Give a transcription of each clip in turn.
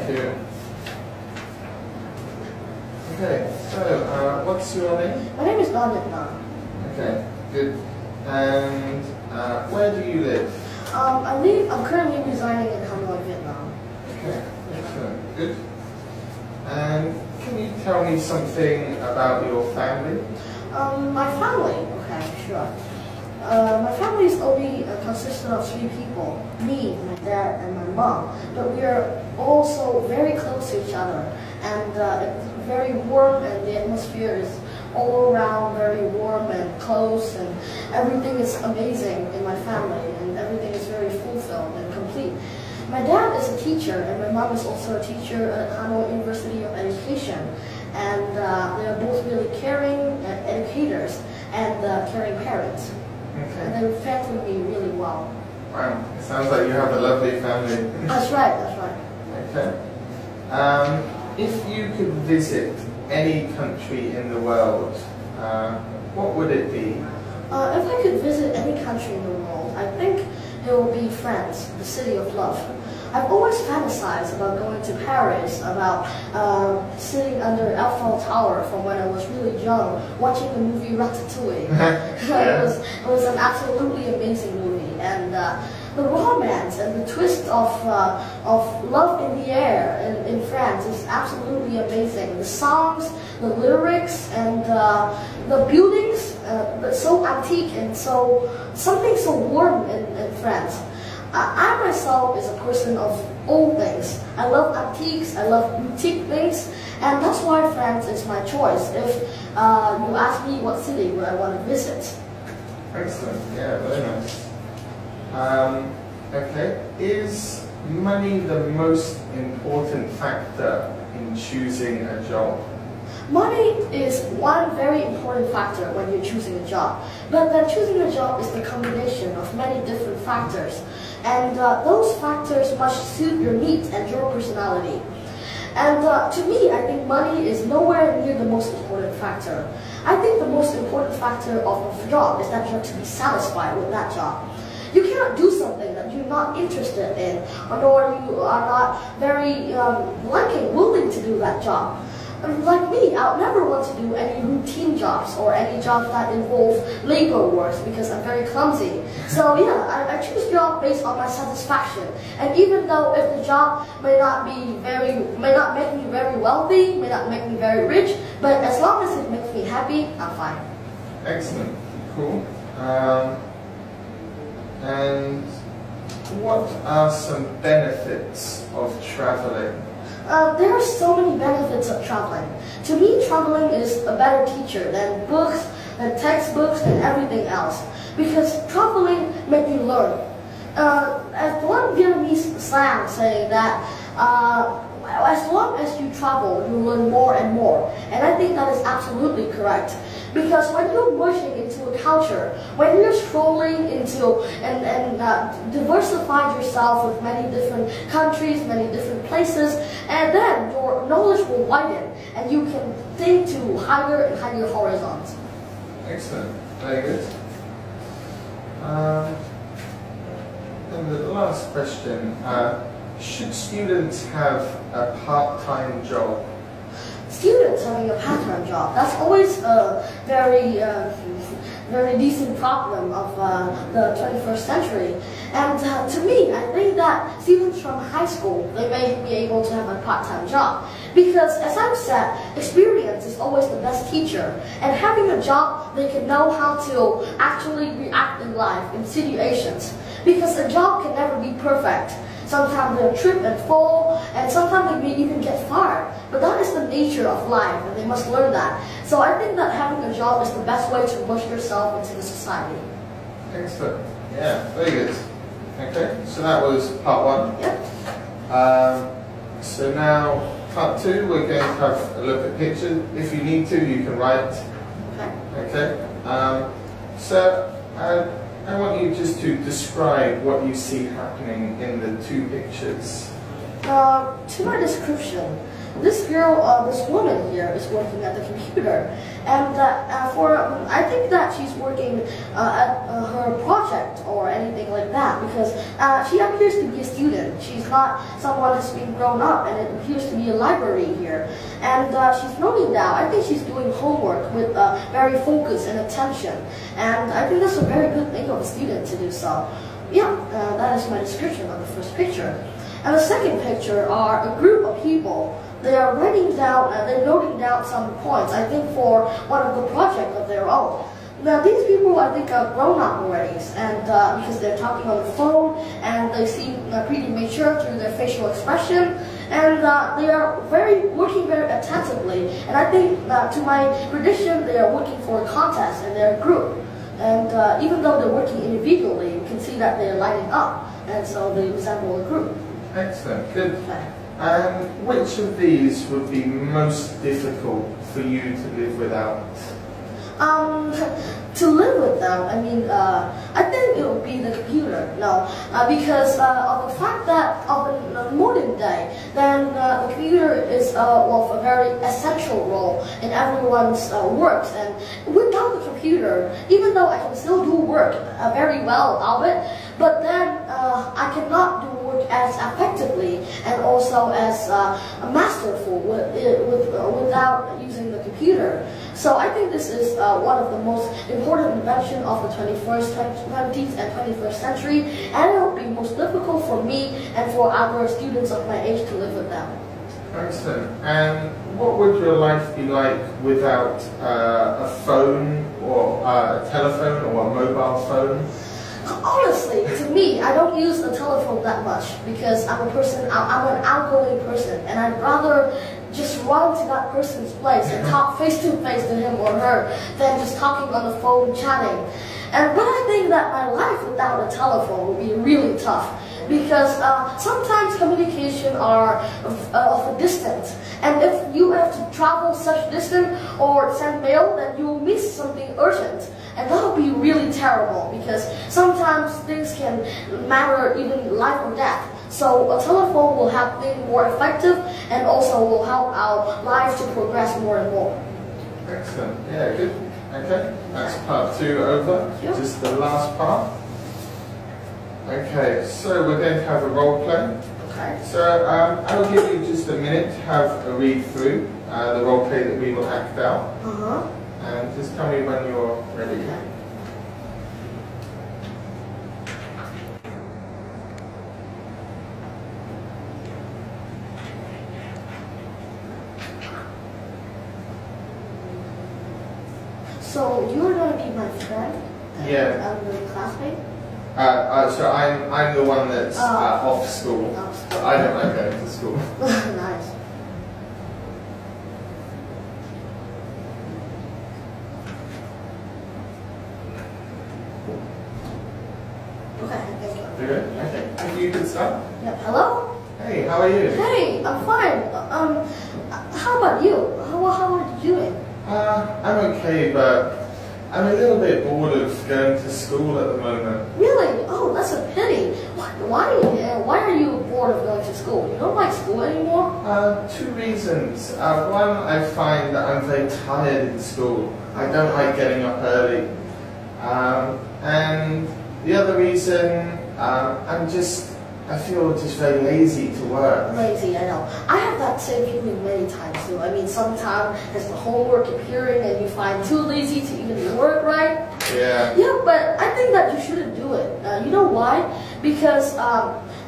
Thank you. Okay, so what's your name? My name is Nan. Okay, good. And where do you live? I'm currently residing in Hanoi, Vietnam. Okay, excellent, good. And can you tell me something about your family? My family, okay, sure. My family is only consisted of 3 people, me, my dad, and my mom. But we are also very close to each other, and it's very warm, and the atmosphere is all around very warm and close, and everything is amazing in my family, and everything is very fulfilled and complete. My dad is a teacher, and my mom is also a teacher at Hanoi University of Education, and they are both really caring educators and caring parents. Okay. And they family me really well. Wow, it sounds like you have a lovely family. That's right, that's right. Okay. If you could visit any country in the world, what would it be? If I could visit any country in the world, I think it will be France, the city of love. I've always fantasized about going to Paris, about sitting under Eiffel Tower from when I was really young, watching the movie Ratatouille. It was an absolutely amazing movie, and the romance and the twist of love in the air in France is absolutely amazing. The songs, the lyrics, and the buildings, so antique and something so warm in France. I myself is a person of old things. I love antiques, I love boutique things, and that's why France is my choice. If you ask me what city would I want to visit. Excellent, yeah, very nice. Okay, is money the most important factor in choosing a job? Money is one very important factor when you're choosing a job, but then choosing a job is the combination of many different factors, and those factors must suit your needs and your personality. And to me, I think money is nowhere near the most important factor. I think the most important factor of a job is that you have to be satisfied with that job. You cannot do something that you're not interested in, or you are not very willing to do that job. Like me, I would never want to do any routine jobs or any jobs that involve labor works because I'm very clumsy. So yeah, I choose job based on my satisfaction. And even though if the job may not make me very wealthy, may not make me very rich, but as long as it makes me happy, I'm fine. Excellent, cool. And what are some benefits of traveling? There are so many benefits of traveling. To me, traveling is a better teacher than books, than textbooks, and everything else. Because traveling makes you learn. As one Vietnamese slang saying that, as long as you travel, you learn more and more. And I think that is absolutely correct. Because when you're merging into a culture, when you're strolling into and diversify yourself with many different countries, many different places, and then your knowledge will widen and you can think to higher and higher horizons. Excellent, very good. And the last question, should students have a part-time job? Students having a part-time job, that's always a very decent problem of the 21st century. And to me, I think that students from high school, they may be able to have a part-time job. Because as I've said, experience is always the best teacher. And having a job, they can know how to actually react in life, in situations. Because a job can never be perfect. Sometimes they'll trip and fall, and sometimes they may even get fired. But that is the nature of life, and they must learn that. So I think that having a job is the best way to push yourself into the society. Excellent. Yeah, very good. Okay, so that was part 1. Yep. So now, part 2, we're going to have a look at pictures. If you need to, you can write. Okay. Okay. I want you just to describe what you see happening in the 2 pictures. To my description, this girl, this woman here is working at the computer, and I think that she's working at her project or anything like that, because she appears to be a student. She's not someone who's been grown up, and it appears to be a library here. And she's learning now. I think she's doing homework with very focus and attention, and I think that's a very good thing of a student to do so. Yeah, that is my description of the first picture. And the second picture are a group of people. They are writing down, they're noting down some points, I think for one of the projects of their own. Now these people I think are grown up already, and because they're talking on the phone, and they seem pretty mature through their facial expression, and they are working very attentively. And I think to my prediction, they are working for a contest in their group. And even though they're working individually, you can see that they're lining up, and so they resemble a group. Excellent, good. And which of these would be most difficult for you to live without? To live without, I mean, I think it would be the computer. No, because of the fact that of the modern day, then the computer is of a very essential role in everyone's works. And without the computer, even though I can still do work very well of it, but then I cannot do work as effectively and also as masterful without using the computer. So I think this is one of the most important inventions of the 20th and 21st century, and it will be most difficult for me and for other students of my age to live with them. Excellent. And what would your life be like without a phone or a telephone or a mobile phone? Honestly, to me, I don't use the telephone that much because I'm an outgoing person, and I'd rather just run to that person's place and talk face to face to him or her than just talking on the phone chatting. But I think that my life without a telephone would be really tough, because sometimes communication are of a distance, and if you have to travel such distance or send mail, then you will miss something urgent, and that would be really terrible, because sometimes things can matter even life or death. So a telephone will help things more effective, and also will help our lives to progress more and more. Excellent. Yeah, good. Okay, that's part 2 over. Yep. Just the last part. Okay, so we're going to have a role play. Okay. So I'll give you just a minute to have a read through the role play that we will act out. And just tell me when you're ready. Okay. So you're going to be my friend? Yeah. I'm your classmate? So I'm the one that's off school. Off school. I don't like going to school. Nice. Okay, thank you. You good? Okay. If you could start. Yep. Hello? Hey, how are you? Hey, I'm fine. How about you? How are you doing? I'm okay, but I'm a little bit bored of going to school at the moment. Really? Oh, that's a pity. Why are you bored of going to school? You don't like school anymore? 2 reasons. One, I find that I'm very tired in school. I don't like getting up early. And the other reason, I feel just very lazy to work. Lazy, I know. I have that same feeling many times too. I mean, sometimes there's the homework appearing and you find too lazy to even work, right? Yeah. Yeah, but I think that you shouldn't do it. You know why? Because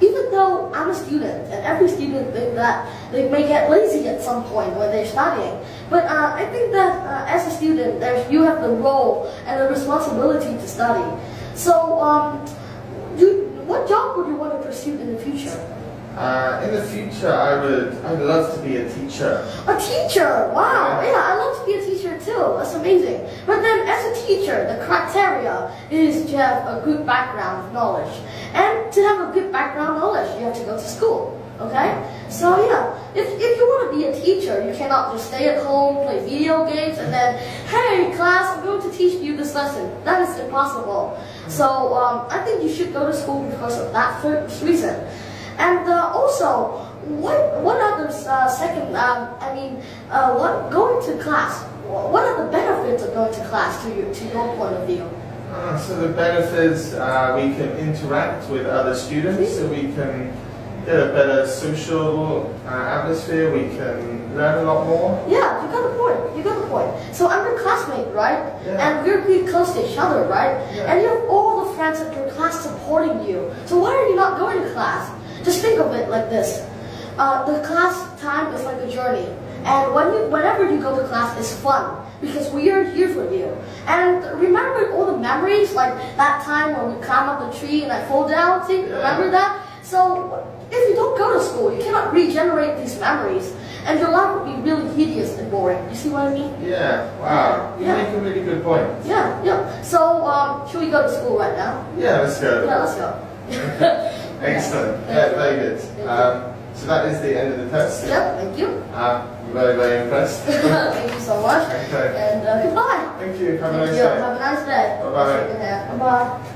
even though I'm a student, and every student thinks that they may get lazy at some point when they're studying, but I think that as a student, you have the role and the responsibility to study. So, what job would you want to pursue in the future? In the future, I'd love to be a teacher. A teacher! Wow! Yeah, I'd love to be a teacher too. That's amazing. But then, as a teacher, the criteria is to have a good background of knowledge. And to have a good background knowledge, you have to go to school. Okay? So yeah, if you want to be a teacher, you cannot just stay at home, play video games, and then, hey class, I'm going to teach you this lesson. That is impossible. So I think you should go to school because of that reason. And also, what are the going to class? What are the benefits of going to class to your point of view? So the benefits, we can interact with other students, so we can get a better social atmosphere, we can learn a lot more. Yeah, you got the point. You got the point. So I'm your classmate, right? Yeah. And we're pretty close to each other, right? Yeah. And you have all the friends at your class supporting you. So why are you not going to class? Just think of it like this. The class time is like a journey. And whenever you go to class, it's fun. Because we are here for you. And remember all the memories, like that time when we climb up the tree and I fall down, see? Yeah. Remember that? So if you don't go to school, you cannot regenerate these memories. And your life would be really hideous and boring. You see what I mean? Yeah, wow. You make a really good point. Yeah, yeah. So, should we go to school right now? Yeah, let's go. Yeah, let's go. Excellent. Yeah, very good. So that is the end of the test. Yep, thank you. Very, very impressed. Thank you so much. Okay. And goodbye. Thank you. Have a Thank nice you. day. Have a nice day. Bye-bye. Bye-bye.